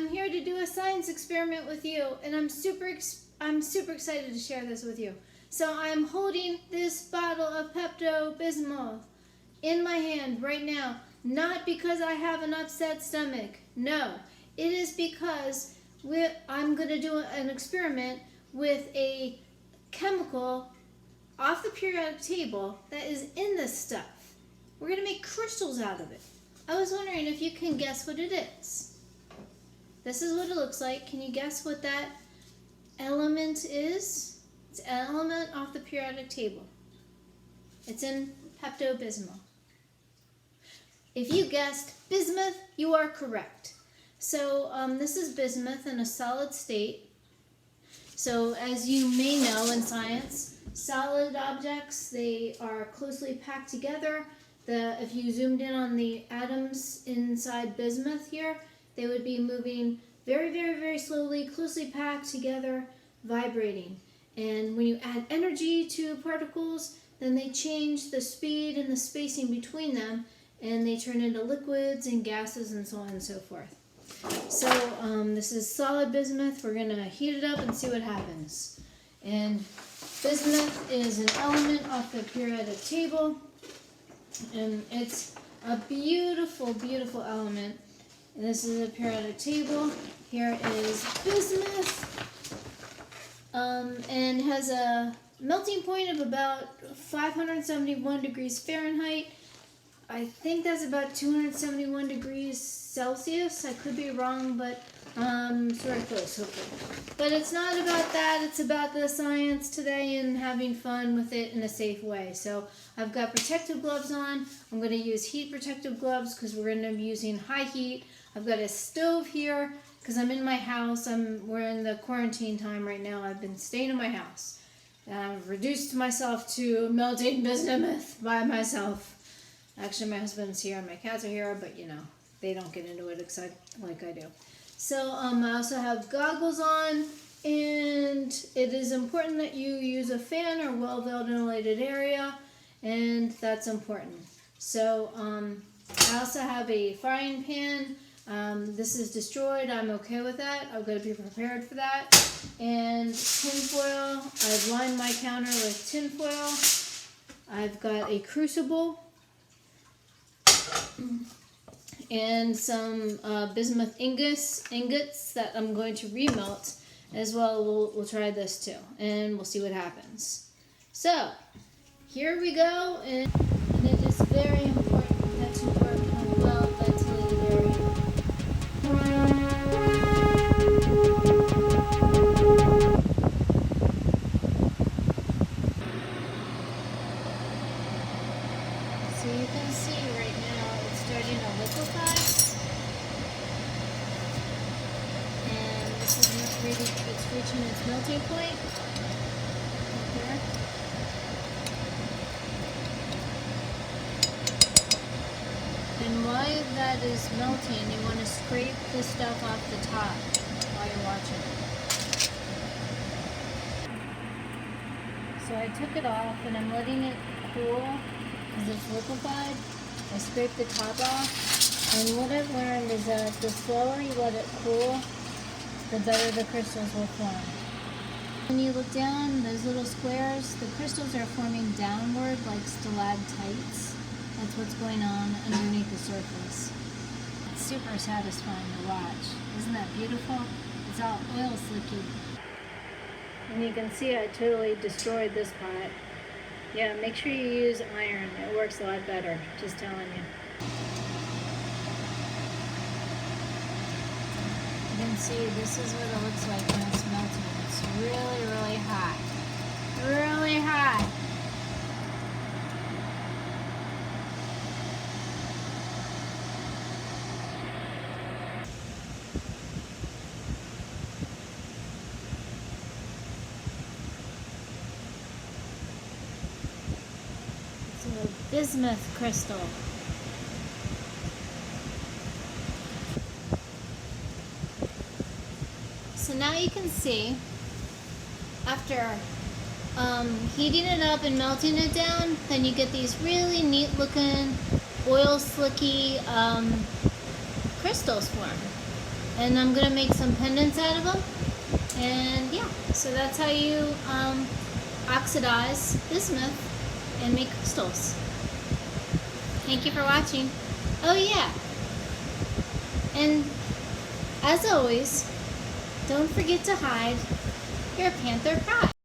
I'm here to do a science experiment with you, and I'm super excited to share this with you. So I'm holding this bottle of Bismuth in my hand right now, not because I have an upset stomach. No, it is because I'm going to do an experiment with a chemical off the periodic table that is in this stuff. We're going to make crystals out of it. I was wondering if you can guess what it is. This is what it looks like. Can you guess what that element is? It's an element off the periodic table. It's in Bismuth. If you guessed bismuth, you are correct. So this is bismuth in a solid state. So as you may know in science, solid objects, they are closely packed together. If you zoomed in on the atoms inside bismuth here, they would be moving very, very, very slowly, closely packed together, vibrating. And when you add energy to particles, then they change the speed and the spacing between them, and they turn into liquids and gases and so on and so forth. So this is solid bismuth. We're going to heat it up and see what happens. And bismuth is an element off the periodic table, and it's a beautiful, beautiful element. And this is a periodic table. Here is bismuth, and has a melting point of about 571 degrees Fahrenheit. I think that's about 271 degrees Celsius. I could be wrong, but it's very close, hopefully. But it's not about that. It's about the science today and having fun with it in a safe way. So I've got protective gloves on. I'm going to use heat protective gloves because we're going to be using high heat. I've got a stove here because I'm in my house. We're in the quarantine time right now. I've been staying in my house. I've reduced myself to melting bismuth by myself. Actually, my husband's here and my cats are here, but you know, they don't get into it like I do. So I also have goggles on, and it is important that you use a fan or well-ventilated area, and that's important. So I also have a frying pan. This is destroyed. I'm okay with that. I've got to be prepared for that. And tinfoil. I've lined my counter with tinfoil. I've got a crucible and some bismuth ingots that I'm going to remelt as well. We'll try this too, and we'll see what happens. So here we go, and it is very important that you work in a well-ventilated area. So you can see right now it's starting to liquefy, and this is it's reaching its melting point here. And while that is melting, you want to scrape the stuff off the top while you're watching it. So I took it off and I'm letting it cool because it's liquefied. I scraped the top off, and what I've learned is that the slower you let it cool, the better the crystals will form. When you look down, those little squares, the crystals are forming downward like stalactites. That's what's going on underneath the surface. It's super satisfying to watch. Isn't that beautiful? It's all oil slicky. And you can see I totally destroyed this pot. Yeah, make sure you use iron. It works a lot better, just telling you. You can see this is what it looks like when it's melting. It's really, really hot. Really hot. Bismuth crystal. So now you can see, after heating it up and melting it down, then you get these really neat looking oil slicky crystals form. And I'm going to make some pendants out of them. And yeah, so that's how you oxidize bismuth and make crystals. Thank you for watching. Oh yeah, and as always, don't forget to hide your panther pride.